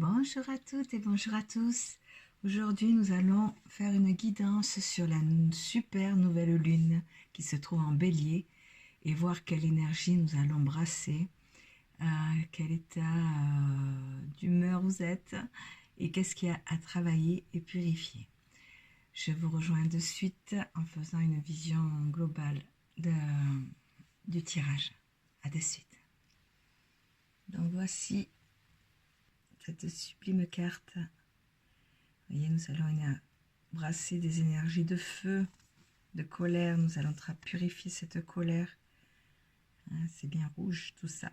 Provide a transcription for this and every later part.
Bonjour à toutes et bonjour à tous. Aujourd'hui, nous allons faire une guidance sur la super nouvelle lune qui se trouve en bélier et voir quelle énergie nous allons brasser, quel état d'humeur vous êtes et qu'est-ce qu'il y a à travailler et purifier. Je vous rejoins de suite en faisant une vision globale du tirage. À de suite. Donc voici cette sublime carte. Vous voyez, nous allons brasser des énergies de feu, de colère. Nous allons purifier cette colère. C'est bien rouge tout ça.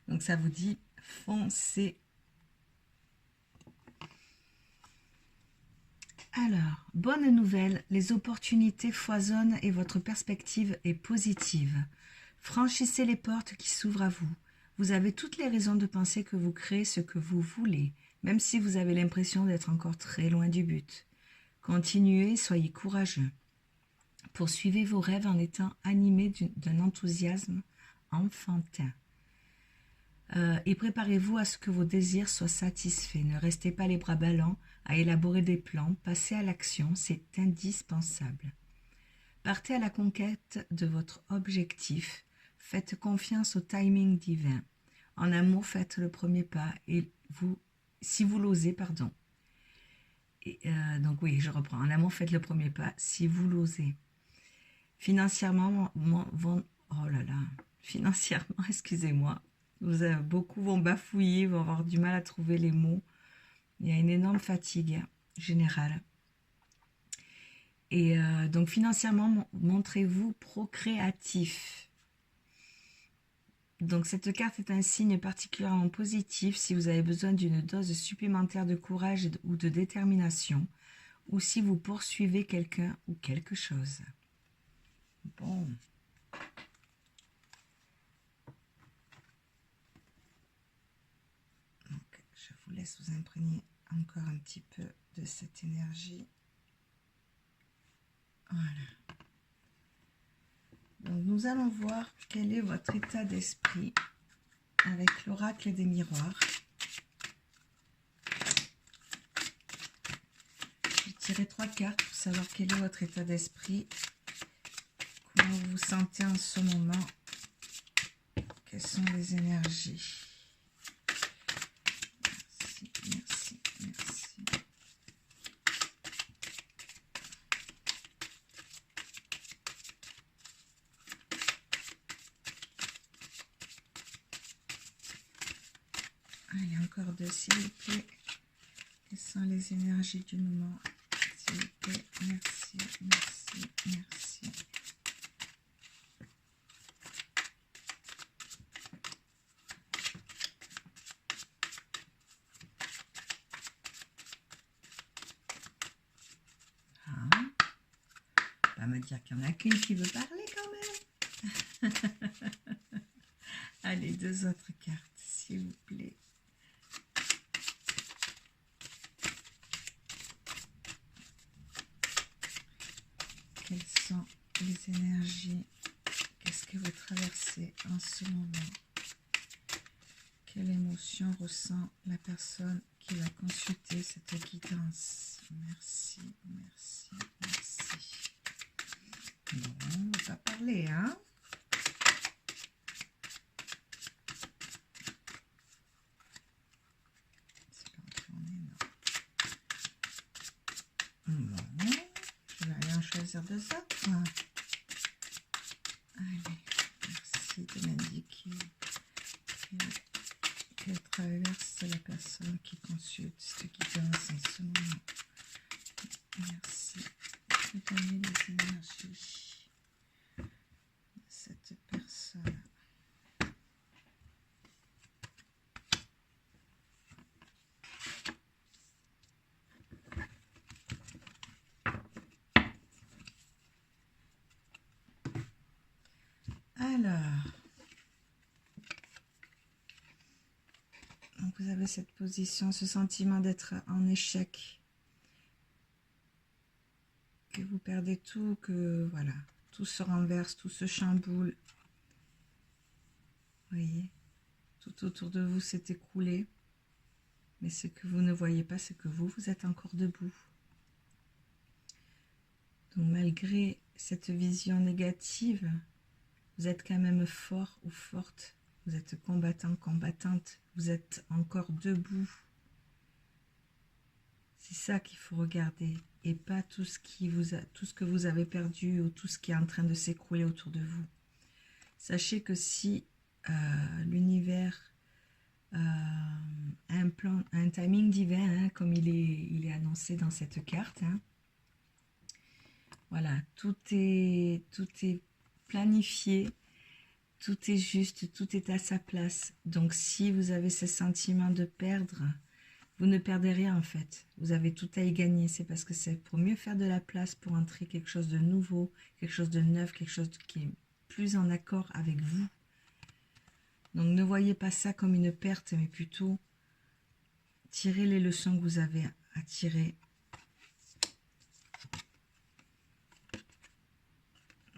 Donc ça vous dit foncez. Alors, bonne nouvelle, les opportunités foisonnent et votre perspective est positive. Franchissez les portes qui s'ouvrent à vous. Vous avez toutes les raisons de penser que vous créez ce que vous voulez, même si vous avez l'impression d'être encore très loin du but. Continuez, soyez courageux. Poursuivez vos rêves en étant animés d'un enthousiasme enfantin. Et préparez-vous à ce que vos désirs soient satisfaits. Ne restez pas les bras ballants à élaborer des plans. Passez à l'action, c'est indispensable. Partez à la conquête de votre objectif. Faites confiance au timing divin. En amour, faites le premier pas et si vous l'osez, pardon. Donc oui, je reprends. En amour, faites le premier pas si vous l'osez. Financièrement, financièrement, excusez-moi, beaucoup vont bafouiller, vont avoir du mal à trouver les mots. Il y a une énorme fatigue générale. Et donc financièrement, montrez-vous procréatif. Donc cette carte est un signe particulièrement positif si vous avez besoin d'une dose supplémentaire de courage ou de détermination, ou si vous poursuivez quelqu'un ou quelque chose. Bon. Donc, je vous laisse vous imprégner encore un petit peu de cette énergie. Voilà. Donc, nous allons voir quel est votre état d'esprit avec l'oracle des miroirs. J'ai tiré 3 cartes pour savoir quel est votre état d'esprit, comment vous vous sentez en ce moment, quelles sont les énergies. Merci. Allez, encore 2, s'il vous plaît. Quelles sont les énergies du moment? S'il vous plaît, merci. Pas me dire qu'il y en a qu'une qui veut parler quand même. Allez, 2 autres cartes, s'il vous plaît. Quelles sont les énergies? Qu'est-ce que vous traversez en ce moment? Quelle émotion ressent la personne qui va consulter cette guidance? Merci. Bon, on ne va pas parler, hein? C'est pas retourné, non. Bon, je vais aller en choisir 2 autres. Allez, merci de m'indiquer quelle traverse la personne qui consulte cette guidance en ce moment. Merci de donner les énergies de cette personne. Alors, donc vous avez cette position, ce sentiment d'être en échec, que vous perdez tout, que voilà, tout se renverse, tout se chamboule. Vous voyez, tout autour de vous s'est écroulé. Mais ce que vous ne voyez pas, c'est que vous êtes encore debout. Donc malgré cette vision négative, vous êtes quand même fort ou forte. Vous êtes combattant, combattante. Vous êtes encore debout. C'est ça qu'il faut regarder. Et pas tout ce que vous avez perdu ou tout ce qui est en train de s'écrouler autour de vous. Sachez que si l'univers a un timing divin, hein, comme il est annoncé dans cette carte, hein, voilà, tout est planifié, tout est juste, tout est à sa place. Donc si vous avez ce sentiment de perdre, vous ne perdez rien en fait. Vous avez tout à y gagner. C'est parce que c'est pour mieux faire de la place, pour entrer quelque chose de nouveau, quelque chose de neuf, quelque chose qui est plus en accord avec vous. Donc ne voyez pas ça comme une perte, mais plutôt tirez les leçons que vous avez à tirer.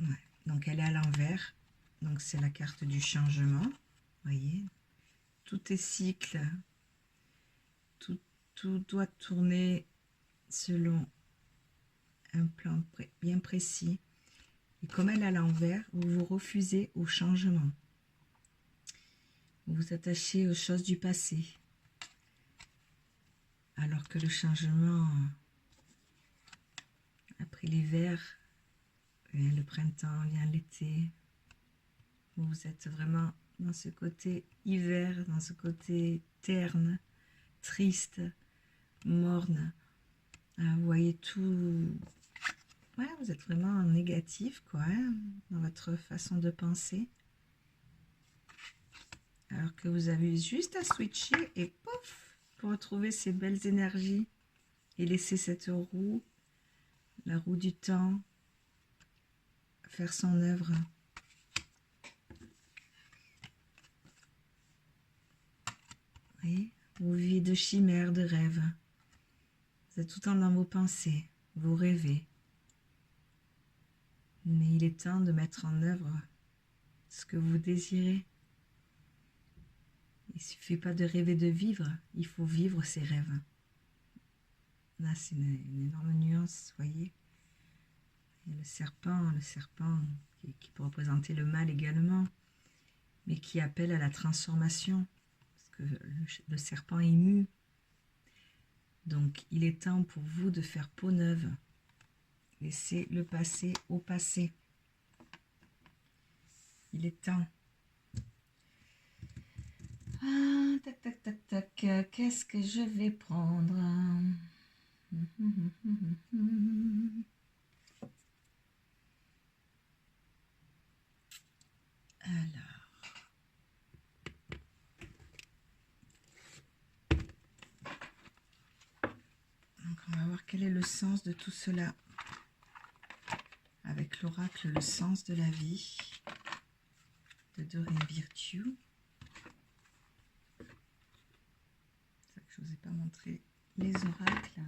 Ouais. Donc elle est à l'envers. Donc c'est la carte du changement. Voyez, tout est cycle. Tout doit tourner selon un plan bien précis. Et comme elle est à l'envers, vous vous refusez au changement. Vous vous attachez aux choses du passé. Alors que le changement, après l'hiver, vient le printemps, vient l'été. Vous êtes vraiment dans ce côté hiver, dans ce côté terne, triste, morne. Vous voyez tout. Ouais, vous êtes vraiment en négatif, quoi, hein, dans votre façon de penser. Alors que vous avez juste à switcher et pouf, pour retrouver ces belles énergies et laisser cette roue, la roue du temps, faire son œuvre. Vous voyez, vous vivez de chimères, de rêves. Vous êtes tout le temps dans vos pensées, vous rêvez. Mais il est temps de mettre en œuvre ce que vous désirez. Il ne suffit pas de rêver de vivre, il faut vivre ses rêves. Là, c'est une énorme nuance, voyez. Il y a le serpent qui peut représenter le mal également, mais qui appelle à la transformation, parce que le serpent est mu. Donc, il est temps pour vous de faire peau neuve. Laissez le passé au passé. Il est temps. Ah, tac, tac, tac, tac. Qu'est-ce que je vais prendre? Alors. Donc, on va voir quel est le sens de tout cela. Avec l'oracle, le sens de la vie de Doreen Virtue. C'est ça que je ne vous ai pas montré les oracles.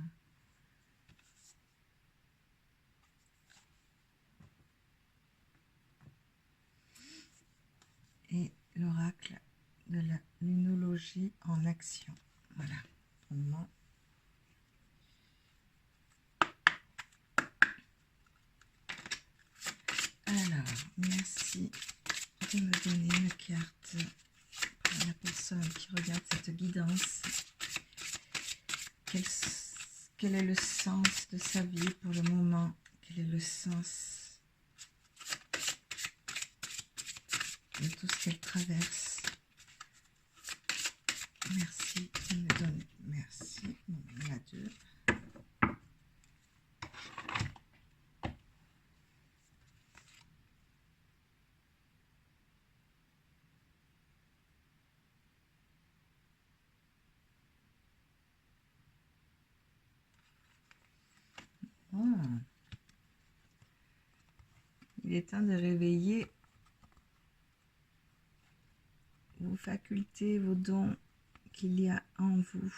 Et l'oracle de la lunologie en action. Voilà, pour le moment. Alors, merci de me donner une carte pour la personne qui regarde cette guidance. Quel est le sens de sa vie pour le moment? Quel est le sens de tout ce qu'elle traverse? Merci de me donner. Merci. Bon, il y en a deux. Oh. Il est temps de réveiller vos facultés, vos dons qu'il y a en vous.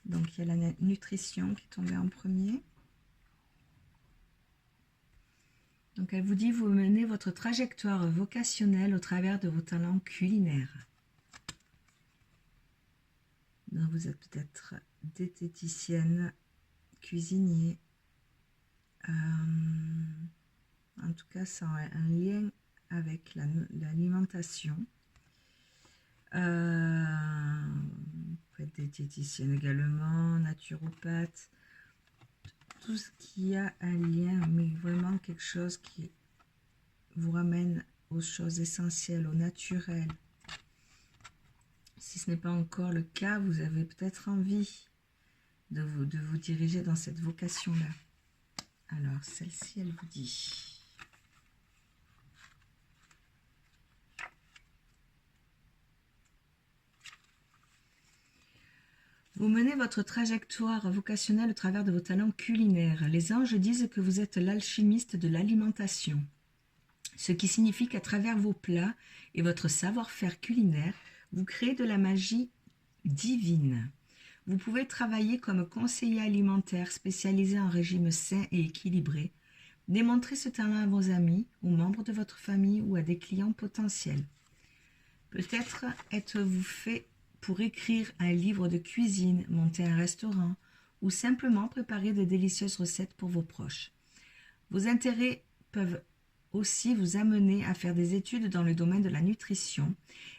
Donc, il y a la nutrition qui est tombée en premier. Donc, elle vous dit, vous menez votre trajectoire vocationnelle au travers de vos talents culinaires. Donc vous êtes peut-être diététicienne, cuisinier. En tout cas, ça a un lien avec l'alimentation. Vous pouvez être diététicienne également, naturopathe. Tout ce qui a un lien, mais vraiment quelque chose qui vous ramène aux choses essentielles, au naturel. Si ce n'est pas encore le cas, vous avez peut-être envie de vous diriger dans cette vocation-là. Alors, celle-ci, elle vous dit... Vous menez votre trajectoire vocationnelle au travers de vos talents culinaires. Les anges disent que vous êtes l'alchimiste de l'alimentation. Ce qui signifie qu'à travers vos plats et votre savoir-faire culinaire, vous créez de la magie divine. Vous pouvez travailler comme conseiller alimentaire spécialisé en régime sain et équilibré, démontrer ce talent à vos amis, aux membres de votre famille ou à des clients potentiels. Peut-être êtes-vous fait pour écrire un livre de cuisine, monter un restaurant ou simplement préparer de délicieuses recettes pour vos proches. Vos intérêts peuvent aussi vous amener à faire des études dans le domaine de la nutrition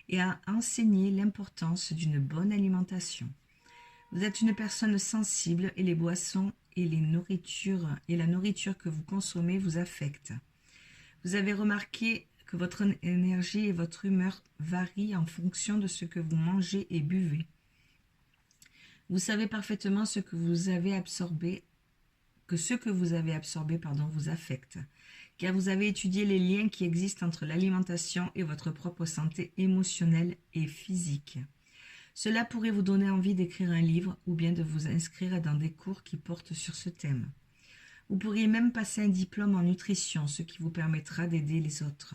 et à enseigner l'importance d'une bonne alimentation. Vous êtes une personne sensible et les boissons et la nourriture que vous consommez vous affectent. Vous avez remarqué que votre énergie et votre humeur varient en fonction de ce que vous mangez et buvez. Vous savez parfaitement ce que vous avez absorbé, vous affecte, car vous avez étudié les liens qui existent entre l'alimentation et votre propre santé émotionnelle et physique. Cela pourrait vous donner envie d'écrire un livre ou bien de vous inscrire dans des cours qui portent sur ce thème. Vous pourriez même passer un diplôme en nutrition, ce qui vous permettra d'aider les autres.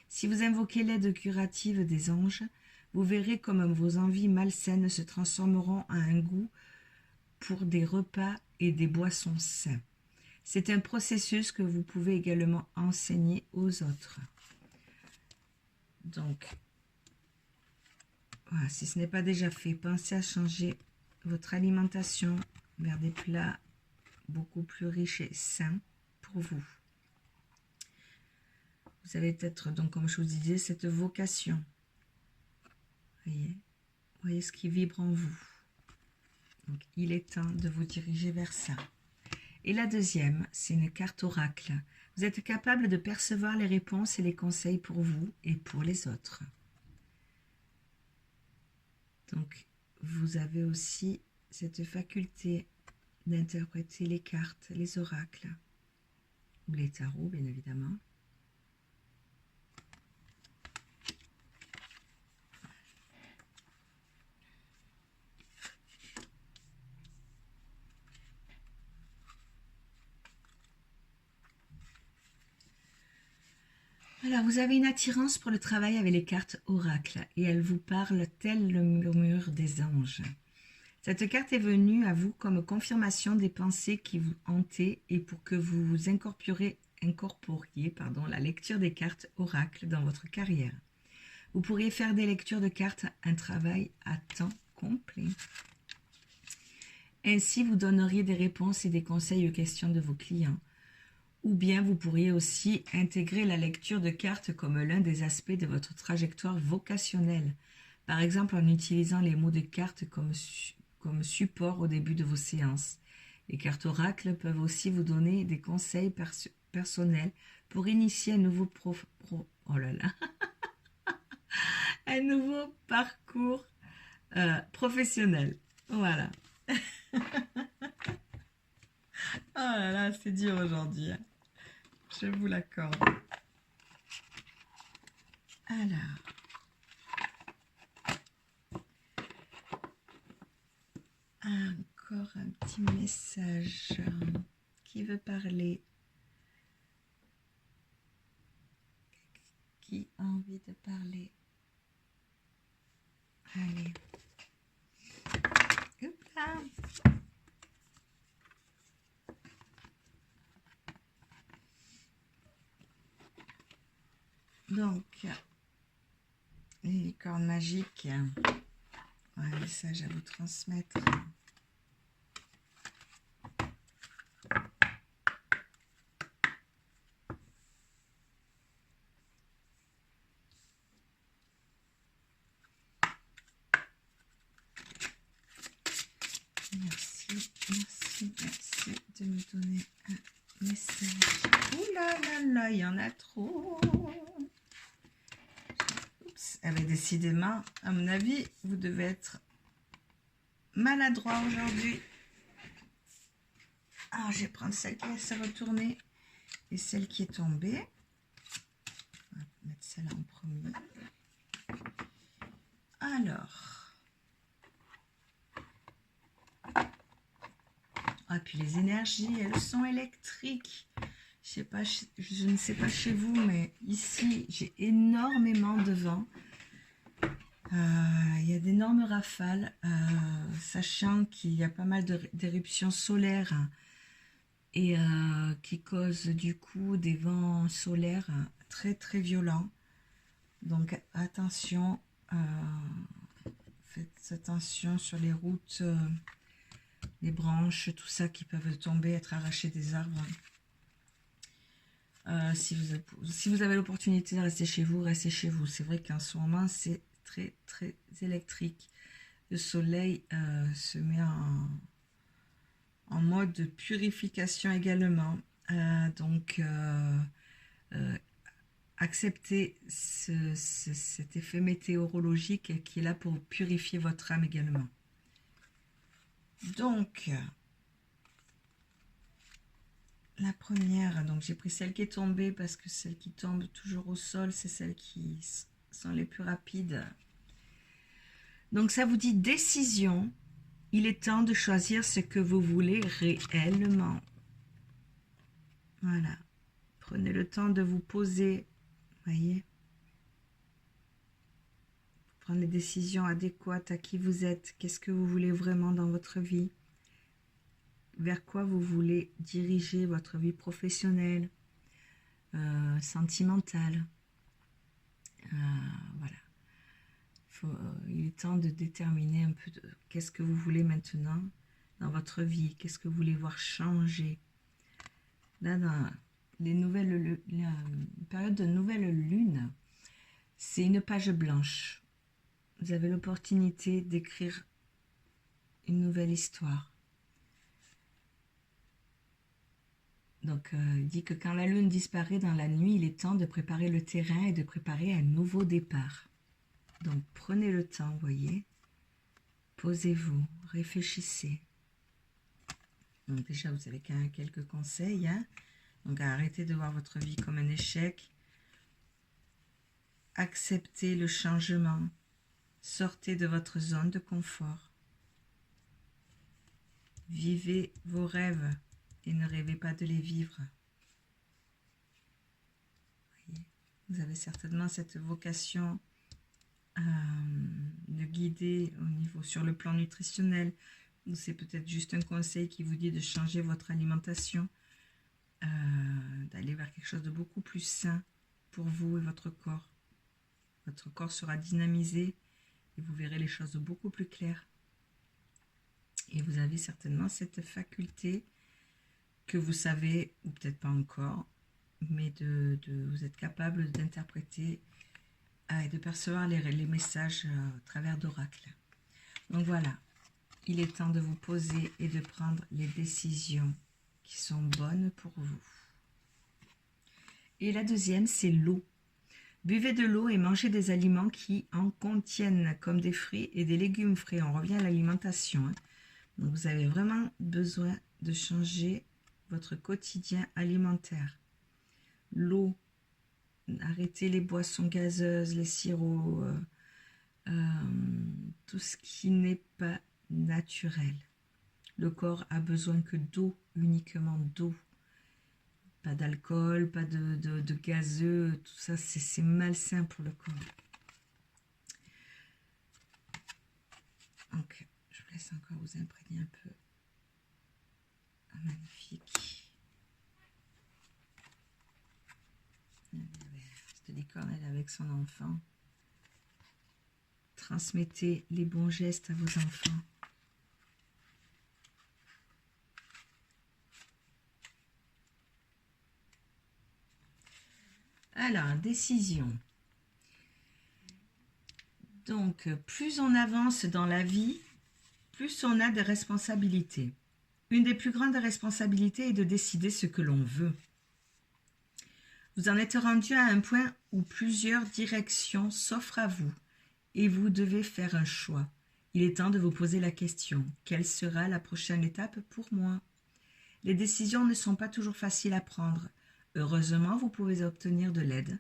Si vous invoquez l'aide curative des anges, vous verrez comme vos envies malsaines se transformeront en un goût pour des repas et des boissons sains. C'est un processus que vous pouvez également enseigner aux autres. Donc, voilà, si ce n'est pas déjà fait, pensez à changer votre alimentation vers des plats beaucoup plus riches et sains pour vous. Vous avez peut-être, donc, comme je vous disais, cette vocation. Voyez ce qui vibre en vous. Donc, il est temps de vous diriger vers ça. Et la deuxième, c'est une carte oracle. Vous êtes capable de percevoir les réponses et les conseils pour vous et pour les autres. Donc, vous avez aussi cette faculté d'interpréter les cartes, les oracles, ou les tarots, bien évidemment. Alors, vous avez une attirance pour le travail avec les cartes oracles et elles vous parlent tel le murmure des anges. Cette carte est venue à vous comme confirmation des pensées qui vous hantaient et pour que vous incorporiez la lecture des cartes oracles dans votre carrière. Vous pourriez faire des lectures de cartes un travail à temps complet. Ainsi, vous donneriez des réponses et des conseils aux questions de vos clients. Ou bien vous pourriez aussi intégrer la lecture de cartes comme l'un des aspects de votre trajectoire vocationnelle, par exemple en utilisant les mots de cartes comme support au début de vos séances. Les cartes oracles peuvent aussi vous donner des conseils personnels pour initier un nouveau un nouveau parcours professionnel. Voilà. Oh là là, c'est dur aujourd'hui. Je vous l'accorde. Alors. Encore un petit message. Qui veut parler? Qui a envie de parler? Allez. Hop là. Donc, les licornes magiques un message à vous transmettre. Merci, merci, merci de me donner un message. Ouh là là là, il y en a trop. Oups, eh bien, décidément, à mon avis, vous devez être maladroit aujourd'hui. Alors, je vais prendre celle qui s'est retournée et celle qui est tombée. On va mettre celle-là en premier. Alors. Ah, puis les énergies, elles sont électriques. Je ne sais pas chez vous, mais ici, j'ai énormément de vent. Il y a d'énormes rafales, sachant qu'il y a pas mal d'éruptions solaires et qui causent du coup des vents solaires très très violents. Donc attention, faites attention sur les routes, les branches, tout ça qui peuvent tomber, être arrachées des arbres. Si vous avez l'opportunité de rester chez vous, restez chez vous. C'est vrai qu'en ce moment, c'est très très électrique. Le soleil se met en mode purification également. Donc, acceptez cet effet météorologique qui est là pour purifier votre âme également. Donc, la première, donc j'ai pris celle qui est tombée parce que celles qui tombent toujours au sol, c'est celles qui sont les plus rapides. Donc ça vous dit décision. Il est temps de choisir ce que vous voulez réellement. Voilà. Prenez le temps de vous poser. Voyez. Prendre les décisions adéquates à qui vous êtes. Qu'est-ce que vous voulez vraiment dans votre vie? Vers quoi vous voulez diriger votre vie professionnelle, sentimentale. Voilà. Il est temps de déterminer un peu qu'est-ce que vous voulez maintenant dans votre vie, qu'est-ce que vous voulez voir changer. Là, dans la période de nouvelle lune, c'est une page blanche. Vous avez l'opportunité d'écrire une nouvelle histoire. Donc, il dit que quand la lune disparaît dans la nuit, il est temps de préparer le terrain et de préparer un nouveau départ. Donc, prenez le temps, voyez. Posez-vous, réfléchissez. Donc, déjà, vous avez quand même quelques conseils. Hein. Donc, arrêtez de voir votre vie comme un échec. Acceptez le changement. Sortez de votre zone de confort. Vivez vos rêves et ne rêvez pas de les vivre. Vous avez certainement cette vocation de guider au niveau sur le plan nutritionnel, ou c'est peut-être juste un conseil qui vous dit de changer votre alimentation, d'aller vers quelque chose de beaucoup plus sain pour vous et votre corps. Votre corps sera dynamisé et vous verrez les choses beaucoup plus claires. Et vous avez certainement cette faculté que vous savez, ou peut-être pas encore, mais vous êtes capable d'interpréter et de percevoir les messages à travers d'oracles. Donc voilà, il est temps de vous poser et de prendre les décisions qui sont bonnes pour vous. Et la deuxième, c'est l'eau. Buvez de l'eau et mangez des aliments qui en contiennent, comme des fruits et des légumes frais. On revient à l'alimentation. Hein. Donc vous avez vraiment besoin de changer votre quotidien alimentaire. L'eau, arrêtez les boissons gazeuses, les sirops, tout ce qui n'est pas naturel. Le corps a besoin que d'eau, uniquement d'eau. Pas d'alcool, pas de gazeux, tout ça, c'est malsain pour le corps. Donc, je vous laisse encore vous imprégner un peu. Ah, magnifique. Cette licorne, elle est avec son enfant. transmettez les bons gestes à vos enfants. Alors, décision. Donc, plus on avance dans la vie, plus on a de responsabilités. Une des plus grandes responsabilités est de décider ce que l'on veut. Vous en êtes rendu à un point où plusieurs directions s'offrent à vous et vous devez faire un choix. Il est temps de vous poser la question, quelle sera la prochaine étape pour moi? Les décisions ne sont pas toujours faciles à prendre. Heureusement, vous pouvez obtenir de l'aide.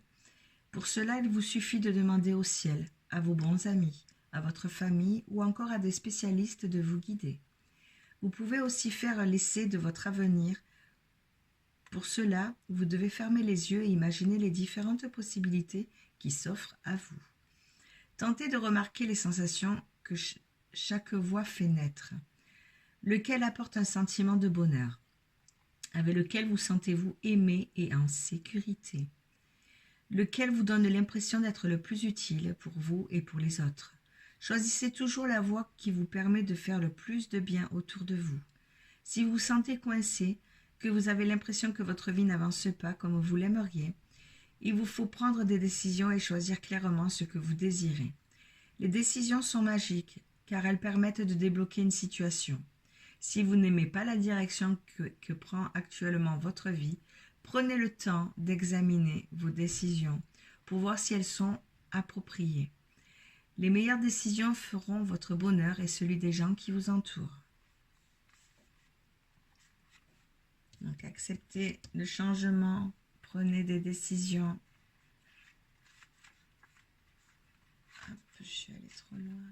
Pour cela, il vous suffit de demander au ciel, à vos bons amis, à votre famille ou encore à des spécialistes de vous guider. Vous pouvez aussi faire l'essai de votre avenir. Pour cela, vous devez fermer les yeux et imaginer les différentes possibilités qui s'offrent à vous. Tentez de remarquer les sensations que chaque voix fait naître. Lequel apporte un sentiment de bonheur? Avec lequel vous sentez-vous aimé et en sécurité? Lequel vous donne l'impression d'être le plus utile pour vous et pour les autres? Choisissez toujours la voie qui vous permet de faire le plus de bien autour de vous. Si vous vous sentez coincé, que vous avez l'impression que votre vie n'avance pas comme vous l'aimeriez, il vous faut prendre des décisions et choisir clairement ce que vous désirez. Les décisions sont magiques, car elles permettent de débloquer une situation. Si vous n'aimez pas la direction que prend actuellement votre vie, prenez le temps d'examiner vos décisions pour voir si elles sont appropriées. Les meilleures décisions feront votre bonheur et celui des gens qui vous entourent. Donc, acceptez le changement, prenez des décisions. Hop, je suis allée trop loin.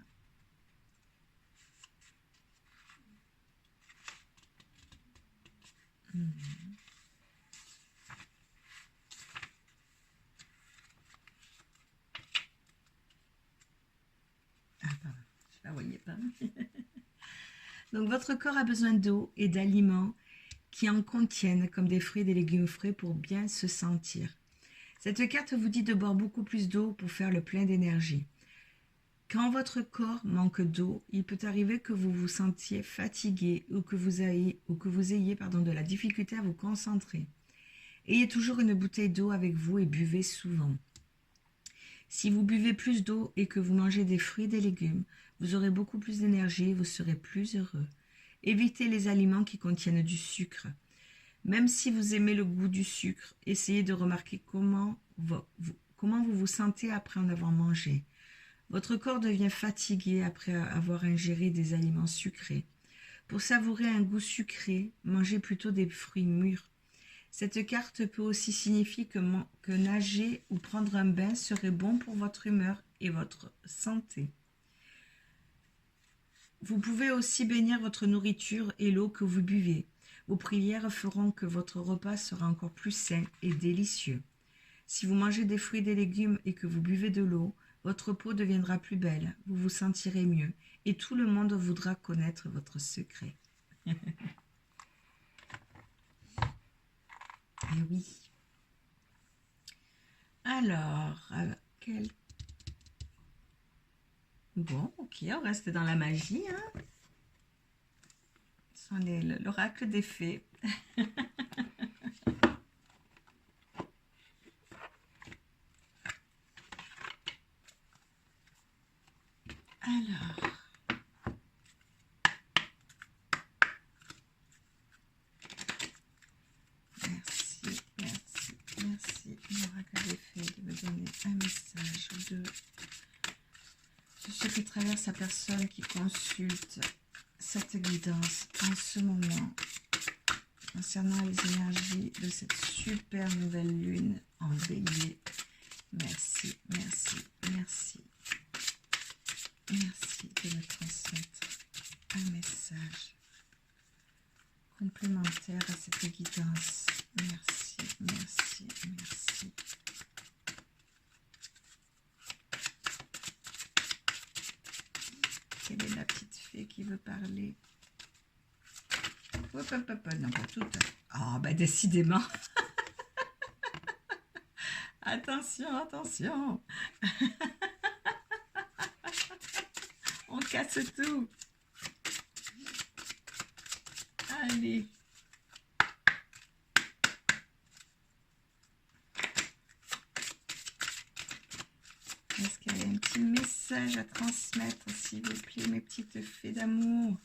Ah, pardon, je ne la voyais pas. Donc, votre corps a besoin d'eau et d'aliments qui en contiennent, comme des fruits et des légumes frais, pour bien se sentir. Cette carte vous dit de boire beaucoup plus d'eau pour faire le plein d'énergie. Quand votre corps manque d'eau, il peut arriver que vous vous sentiez fatigué ou que vous ayez de la difficulté à vous concentrer. Ayez toujours une bouteille d'eau avec vous et buvez souvent. Si vous buvez plus d'eau et que vous mangez des fruits et des légumes, vous aurez beaucoup plus d'énergie et vous serez plus heureux. Évitez les aliments qui contiennent du sucre. Même si vous aimez le goût du sucre, essayez de remarquer comment vous vous sentez après en avoir mangé. Votre corps devient fatigué après avoir ingéré des aliments sucrés. Pour savourer un goût sucré, mangez plutôt des fruits mûrs. Cette carte peut aussi signifier que nager ou prendre un bain serait bon pour votre humeur et votre santé. Vous pouvez aussi bénir votre nourriture et l'eau que vous buvez. Vos prières feront que votre repas sera encore plus sain et délicieux. Si vous mangez des fruits et des légumes et que vous buvez de l'eau, votre peau deviendra plus belle, vous vous sentirez mieux et tout le monde voudra connaître votre secret. Eh oui. Alors, quel... Bon, ok, on reste dans la magie. Hein. Ce sont l'oracle des fées. Alors, merci, l'oracle des fées, de me donner un message de ce qui traverse la personne qui consulte cette guidance en ce moment concernant les énergies de cette super nouvelle lune en Bélier. Merci, merci, merci. Merci de me transmettre un message complémentaire à cette guidance. Merci, merci, merci. Quelle est la petite fée qui veut parler? Hop, hop, hop, non, pas toute. Ah, bah décidément. Attention, attention. casse tout. Allez. Est-ce qu'il y a un petit message à transmettre, s'il vous plaît, mes petites fées d'amour?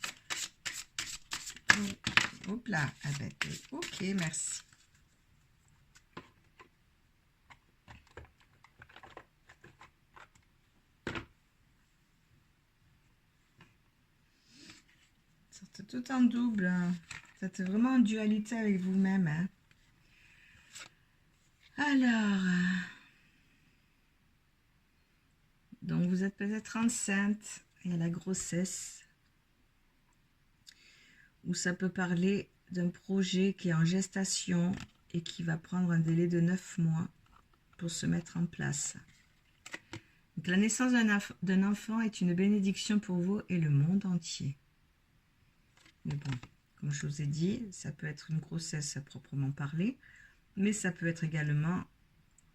Oh, hop là. Ah ben, ok, merci. Sortez tout en double. Hein. Vous êtes vraiment en dualité avec vous-même. Hein. Alors... Donc, vous êtes peut-être enceinte et à la grossesse. Ou ça peut parler d'un projet qui est en gestation et qui va prendre un délai de 9 mois pour se mettre en place. Donc, la naissance d'un enfant est une bénédiction pour vous et le monde entier. Mais bon, comme je vous ai dit, ça peut être une grossesse à proprement parler, mais ça peut être également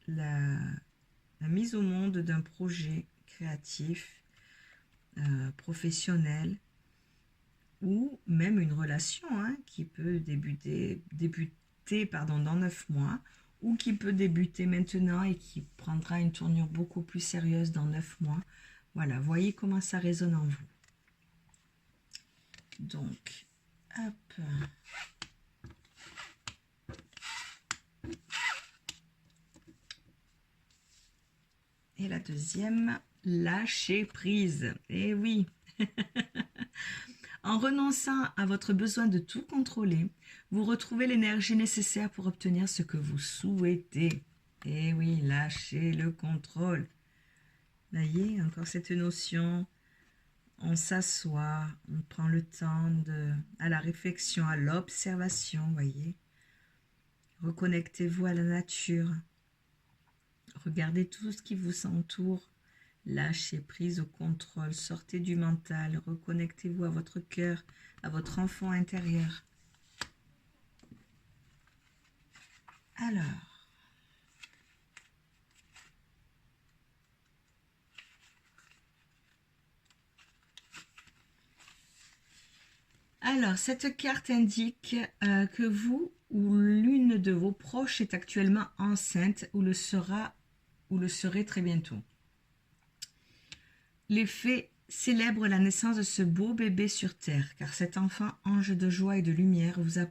la mise au monde d'un projet créatif, professionnel, ou même une relation hein, qui peut débuter dans 9 mois, ou qui peut débuter maintenant et qui prendra une tournure beaucoup plus sérieuse dans 9 mois. Voilà, voyez comment ça résonne en vous. Donc, hop. Et la deuxième, lâcher prise. Eh oui. En renonçant à votre besoin de tout contrôler, vous retrouvez l'énergie nécessaire pour obtenir ce que vous souhaitez. Eh oui, lâchez le contrôle. Voyez, encore cette notion, on s'assoit, on prend le temps à la réflexion, à l'observation, voyez. Reconnectez-vous à la nature. Regardez tout ce qui vous entoure. Lâchez prise au contrôle, sortez du mental, reconnectez-vous à votre cœur, à votre enfant intérieur. Alors, cette carte indique que vous ou l'une de vos proches est actuellement enceinte ou le serez très bientôt. Les fées célèbrent la naissance de ce beau bébé sur terre, car cet enfant, ange de joie et de lumière, va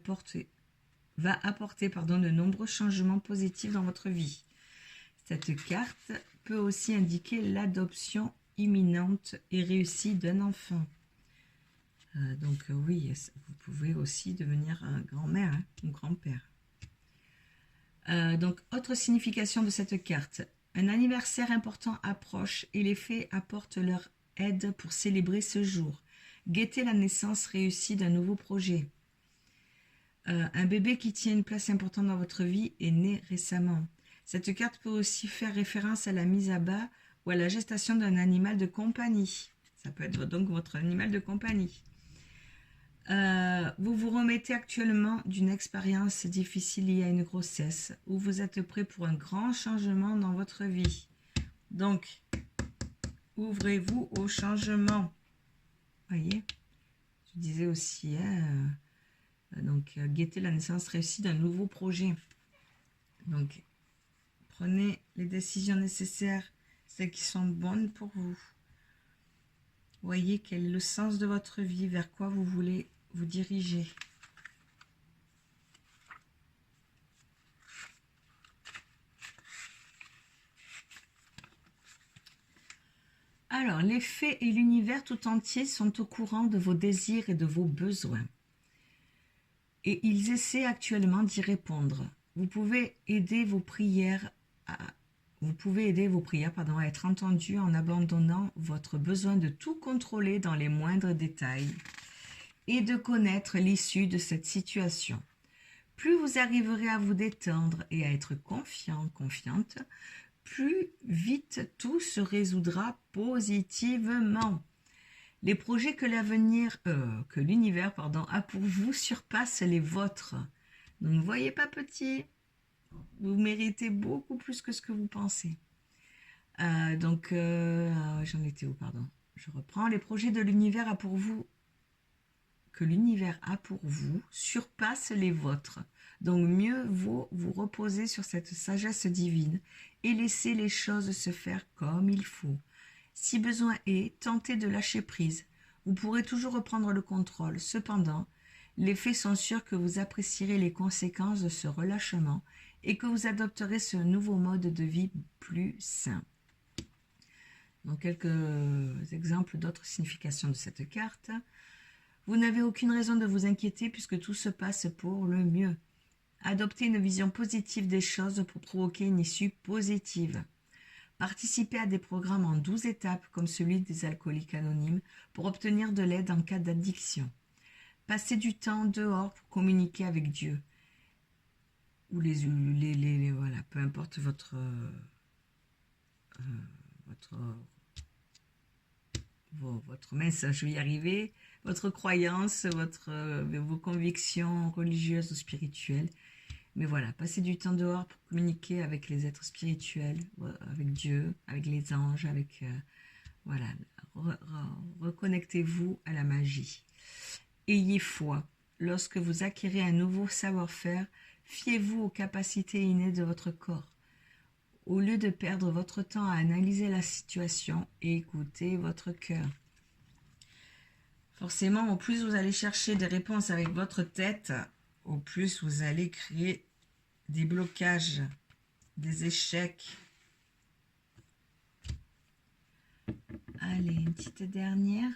apporter de nombreux changements positifs dans votre vie. Cette carte peut aussi indiquer l'adoption imminente et réussie d'un enfant. Oui, vous pouvez aussi devenir grand-mère hein, ou grand-père. Autre signification de cette carte. Un anniversaire important approche et les fées apportent leur aide pour célébrer ce jour. Guettez la naissance réussie d'un nouveau projet. Un bébé qui tient une place importante dans votre vie est né récemment. Cette carte peut aussi faire référence à la mise à bas ou à la gestation d'un animal de compagnie. Ça peut être donc votre animal de compagnie. Vous vous remettez actuellement d'une expérience difficile liée à une grossesse ou vous êtes prêt pour un grand changement dans votre vie. Donc, ouvrez-vous au changement. Voyez, je disais aussi, guettez la naissance réussie d'un nouveau projet. Donc, prenez les décisions nécessaires, celles qui sont bonnes pour vous. Voyez quel est le sens de votre vie, vers quoi vous voulez vous diriger. Alors, les fées et l'univers tout entier sont au courant de vos désirs et de vos besoins. Et ils essaient actuellement d'y répondre. Vous pouvez aider vos prières à être entendues en abandonnant votre besoin de tout contrôler dans les moindres détails et de connaître l'issue de cette situation. Plus vous arriverez à vous détendre et à être confiante, plus vite tout se résoudra positivement. Les projets que l'univers a pour vous surpassent les vôtres. Donc ne voyez pas petit, vous méritez beaucoup plus que ce que vous pensez. J'en étais où, pardon. Je reprends. Les projets de l'univers a pour vous que l'univers a pour vous surpasse les vôtres. Donc mieux vaut vous reposer sur cette sagesse divine et laisser les choses se faire comme il faut. Si besoin est, tentez de lâcher prise. Vous pourrez toujours reprendre le contrôle. Cependant, les faits sont sûrs que vous apprécierez les conséquences de ce relâchement et que vous adopterez ce nouveau mode de vie plus sain. Donc quelques exemples d'autres significations de cette carte. Vous n'avez aucune raison de vous inquiéter puisque tout se passe pour le mieux. Adoptez une vision positive des choses pour provoquer une issue positive. Participez à des programmes en 12 étapes comme celui des alcooliques anonymes pour obtenir de l'aide en cas d'addiction. Passez du temps dehors pour communiquer avec Dieu. Ou voilà, peu importe votre message, je vais y arriver, votre croyance, vos convictions religieuses ou spirituelles. Mais voilà, passez du temps dehors pour communiquer avec les êtres spirituels, avec Dieu, avec les anges, voilà, reconnectez-vous à la magie. Ayez foi. Lorsque vous acquérez un nouveau savoir-faire, fiez-vous aux capacités innées de votre corps. Au lieu de perdre votre temps à analyser la situation, écoutez votre cœur. Forcément, au plus vous allez chercher des réponses avec votre tête, au plus vous allez créer des blocages, des échecs. Allez, une petite dernière.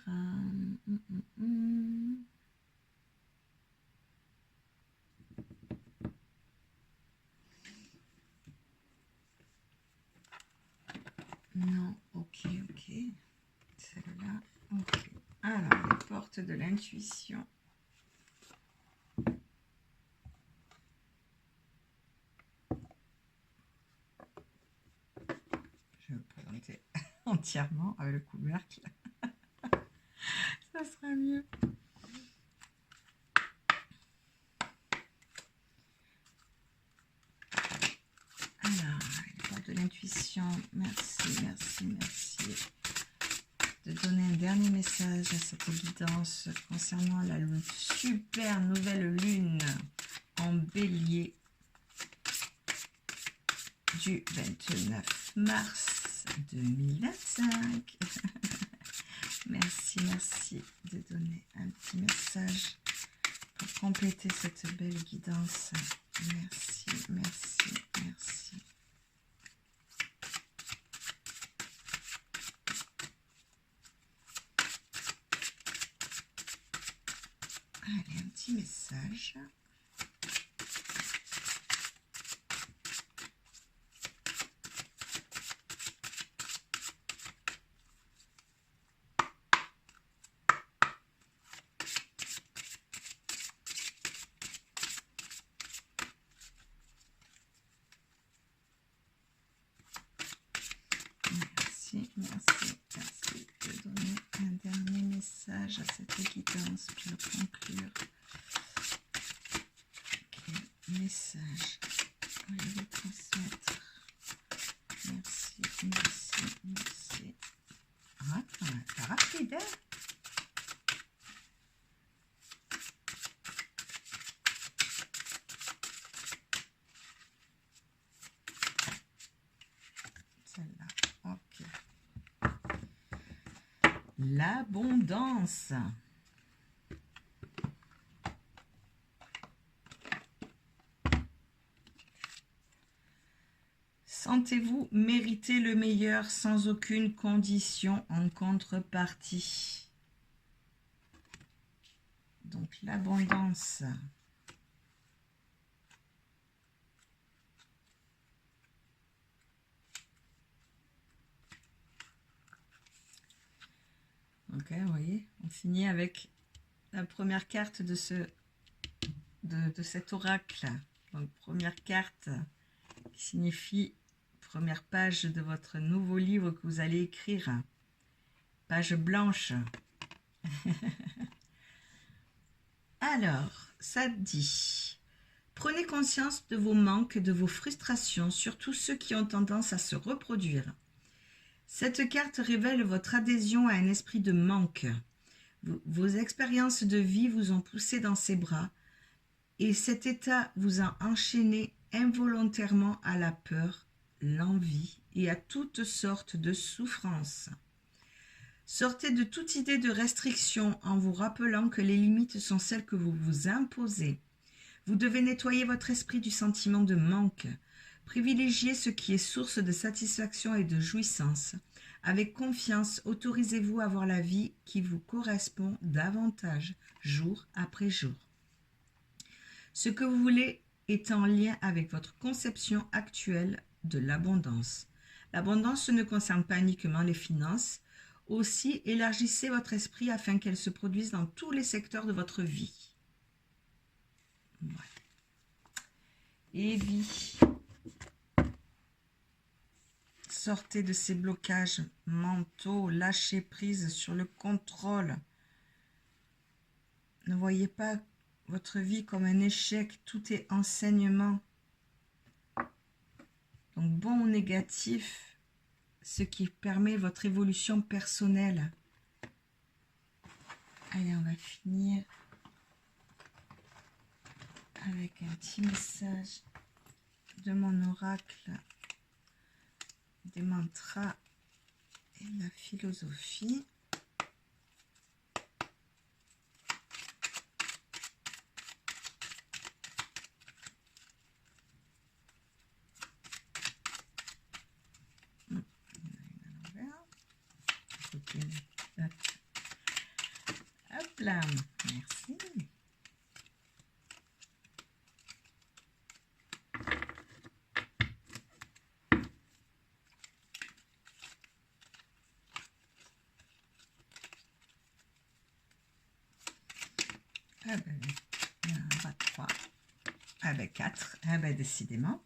Non, ok. Celle-là, ok. Alors, les portes de l'intuition. Je vais me présenter entièrement avec le couvercle. Ça sera mieux. Alors, les portes de l'intuition. Merci de donner un dernier message à cette guidance concernant la super nouvelle lune en bélier du 29 mars 2025. Merci de donner un petit message pour compléter cette belle guidance. Merci. Allez, un petit message. Merci de donner un dernier message à cette guidance pour conclure. Quel message voulez-vous transmettre? Merci. Ah, c'est rapide, hein? Celle-là, ok. L'abondance. Sentez-vous mériter le meilleur sans aucune condition en contrepartie. Donc l'abondance. Ok, vous voyez, on finit avec la première carte de cet oracle. Donc première carte qui signifie première page de votre nouveau livre que vous allez écrire. Page blanche. Alors, ça dit, prenez conscience de vos manques, de vos frustrations, surtout ceux qui ont tendance à se reproduire. Cette carte révèle votre adhésion à un esprit de manque. Vos expériences de vie vous ont poussé dans ses bras et cet état vous a enchaîné involontairement à la peur, l'envie et à toutes sortes de souffrances. Sortez de toute idée de restriction en vous rappelant que les limites sont celles que vous vous imposez. Vous devez nettoyer votre esprit du sentiment de manque. Privilégiez ce qui est source de satisfaction et de jouissance. Avec confiance, autorisez-vous à voir la vie qui vous correspond davantage, jour après jour. Ce que vous voulez est en lien avec votre conception actuelle de l'abondance. L'abondance ne concerne pas uniquement les finances. Aussi, élargissez votre esprit afin qu'elle se produise dans tous les secteurs de votre vie. Voilà. Et vie. Sortez de ces blocages mentaux, lâchez prise sur le contrôle. Ne voyez pas votre vie comme un échec, tout est enseignement. Donc bon ou négatif, ce qui permet votre évolution personnelle. Allez, on va finir avec un petit message de mon oracle, des mantras et de la philosophie. Hop là, merci. Ah ben, il y en aura 3. Ah ben 4. Ah ben décidément.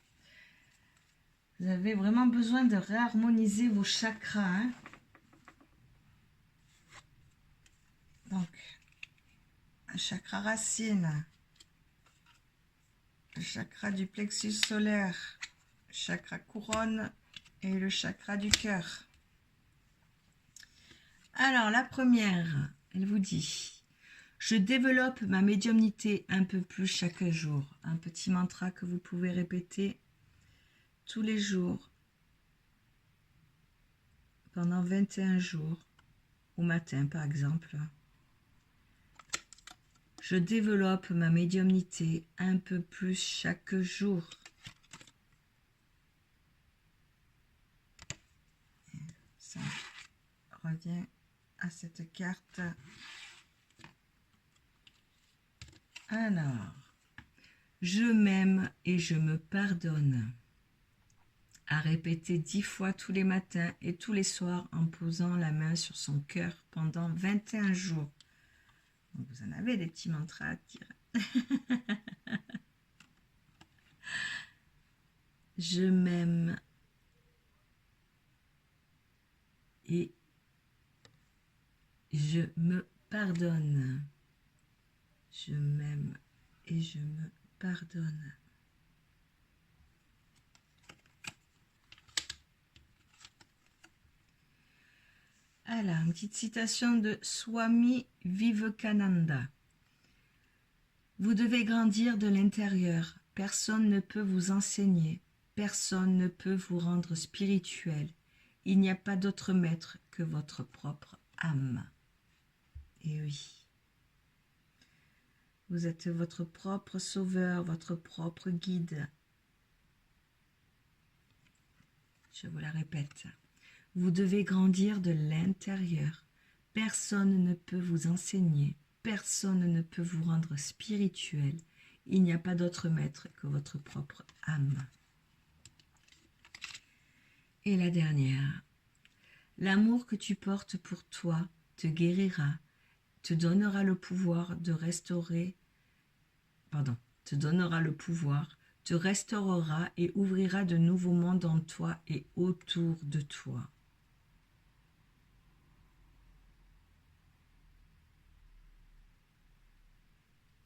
Vous avez vraiment besoin de réharmoniser vos chakras. Hein. Donc, un chakra racine, le chakra du plexus solaire, le chakra couronne et le chakra du cœur. Alors, la première, elle vous dit: je développe ma médiumnité un peu plus chaque jour. Un petit mantra que vous pouvez répéter tous les jours pendant 21 jours, au matin par exemple. Je développe ma médiumnité un peu plus chaque jour. Et ça revient à cette carte. Alors, je m'aime et je me pardonne. À répéter 10 fois tous les matins et tous les soirs en posant la main sur son cœur pendant 21 jours. Donc vous en avez des petits mantras à dire. Je m'aime et je me pardonne. Je m'aime et je me pardonne. Alors, une petite citation de Swami Vivekananda. Vous devez grandir de l'intérieur. Personne ne peut vous enseigner. Personne ne peut vous rendre spirituel. Il n'y a pas d'autre maître que votre propre âme. Et oui. Vous êtes votre propre sauveur, votre propre guide. Je vous la répète. Vous devez grandir de l'intérieur. Personne ne peut vous enseigner. Personne ne peut vous rendre spirituel. Il n'y a pas d'autre maître que votre propre âme. Et la dernière. L'amour que tu portes pour toi te guérira, te donnera le pouvoir de restaurer, te donnera le pouvoir, te restaurera et ouvrira de nouveaux mondes en toi et autour de toi.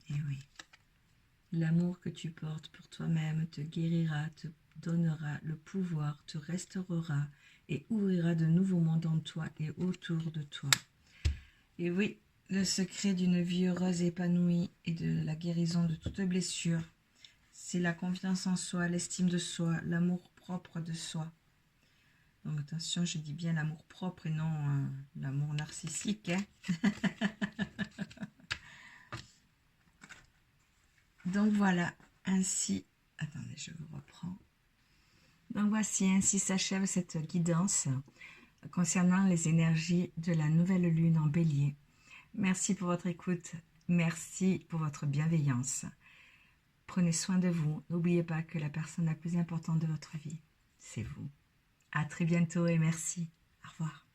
Et oui, l'amour que tu portes pour toi-même te guérira, donnera le pouvoir, te restaurera et ouvrira de nouveaux mondes en toi et autour de toi. Et oui, le secret d'une vie heureuse et épanouie et de la guérison de toute blessure, c'est la confiance en soi, l'estime de soi, l'amour propre de soi. Donc attention, je dis bien l'amour propre et non l'amour narcissique. Hein. Donc voilà, ainsi, attendez, je vous reprends. Donc voici, ainsi s'achève cette guidance concernant les énergies de la nouvelle lune en bélier. Merci pour votre écoute, merci pour votre bienveillance. Prenez soin de vous, n'oubliez pas que la personne la plus importante de votre vie, c'est vous. À très bientôt et merci. Au revoir.